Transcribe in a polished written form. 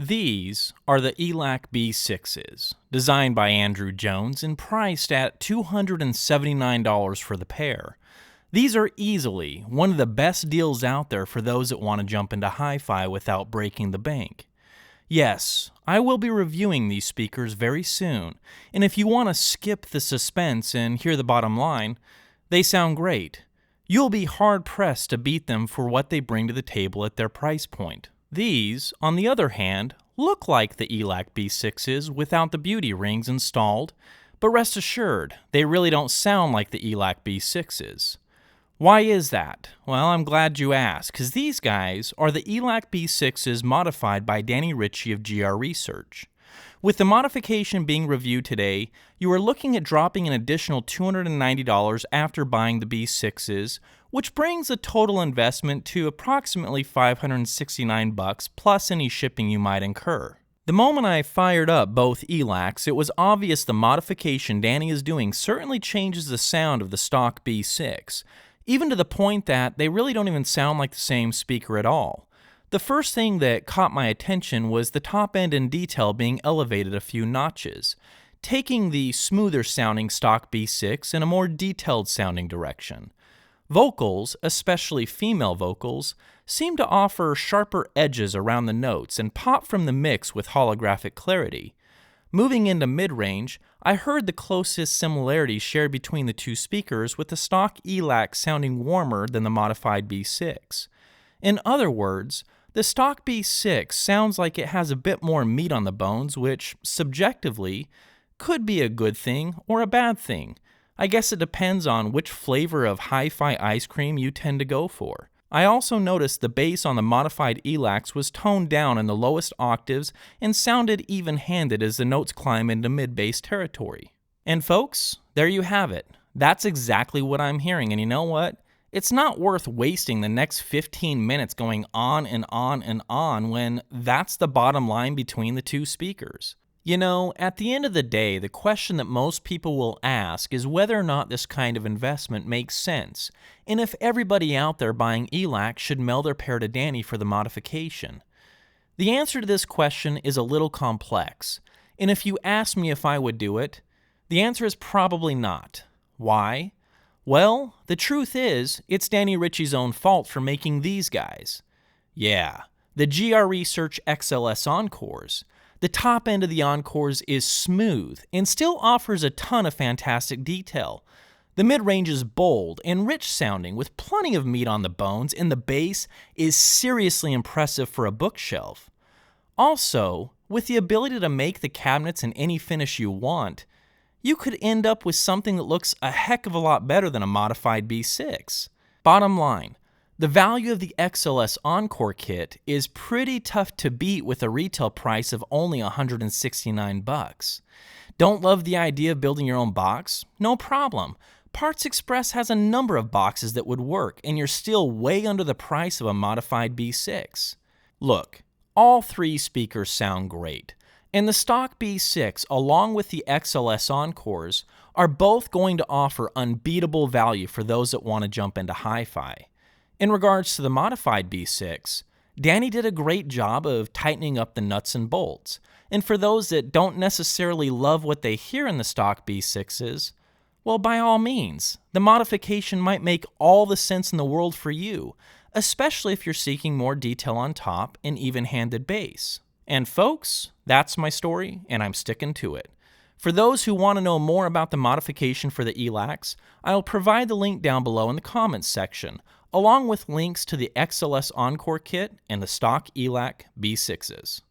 These are the Elac B6s, designed by Andrew Jones and priced at $279 for the pair. These are easily one of the best deals out there for those that want to jump into hi-fi without breaking the bank. Yes, I will be reviewing these speakers very soon, and if you want to skip the suspense and hear the bottom line, they sound great. You'll be hard-pressed to beat them for what they bring to the table at their price point. These, on the other hand, look like the Elac B6s without the beauty rings installed, but rest assured, they really don't sound like the Elac B6s. Why is that? Well, I'm glad you asked, because these guys are the Elac B6s modified by Danny Ritchie of GR Research. With the modification being reviewed today, you are looking at dropping an additional $290 after buying the B6s, which brings the total investment to approximately $569 plus any shipping you might incur. The moment I fired up both Elacs, it was obvious the modification Danny is doing certainly changes the sound of the stock B6, even to the point that they really don't even sound like the same speaker at all. The first thing that caught my attention was the top end in detail being elevated a few notches, taking the smoother sounding stock B6 in a more detailed sounding direction. Vocals, especially female vocals, seem to offer sharper edges around the notes and pop from the mix with holographic clarity. Moving into mid-range, I heard the closest similarities shared between the two speakers, with the stock Elac sounding warmer than the modified B6. In other words, the stock B6 sounds like it has a bit more meat on the bones, which, subjectively, could be a good thing or a bad thing. I guess it depends on which flavor of hi-fi ice cream you tend to go for. I also noticed the bass on the modified Elacs was toned down in the lowest octaves and sounded even-handed as the notes climb into mid-bass territory. And folks, there you have it. That's exactly what I'm hearing, and you know what? It's not worth wasting the next 15 minutes going on and on and on when that's the bottom line between the two speakers. You know, at the end of the day, the question that most people will ask is whether or not this kind of investment makes sense, and if everybody out there buying Elac should mail their pair to Danny for the modification. The answer to this question is a little complex, and if you ask me if I would do it, the answer is probably not. Why? Well, the truth is, it's Danny Ritchie's own fault for making these guys. Yeah, the GR Research Xls Encores. The top end of the Encores is smooth and still offers a ton of fantastic detail. The mid-range is bold and rich sounding with plenty of meat on the bones, and the bass is seriously impressive for a bookshelf. Also, with the ability to make the cabinets in any finish you want, you could end up with something that looks a heck of a lot better than a modified B6. Bottom line, the value of the Xls Encore Kit is pretty tough to beat with a retail price of only $169. Don't love the idea of building your own box? No problem. Parts Express has a number of boxes that would work, and you're still way under the price of a modified B6. Look, all three speakers sound great, and the stock B6 along with the Xls Encores are both going to offer unbeatable value for those that want to jump into hi-fi. In regards to the modified B6, Danny did a great job of tightening up the nuts and bolts, and for those that don't necessarily love what they hear in the stock B6s, well, by all means, the modification might make all the sense in the world for you, especially if you're seeking more detail on top and even-handed bass. And folks, that's my story, and I'm sticking to it. For those who want to know more about the modification for the Elacs, I'll provide the link down below in the comments section, along with links to the Xls Encore Kit and the stock Elac B6s.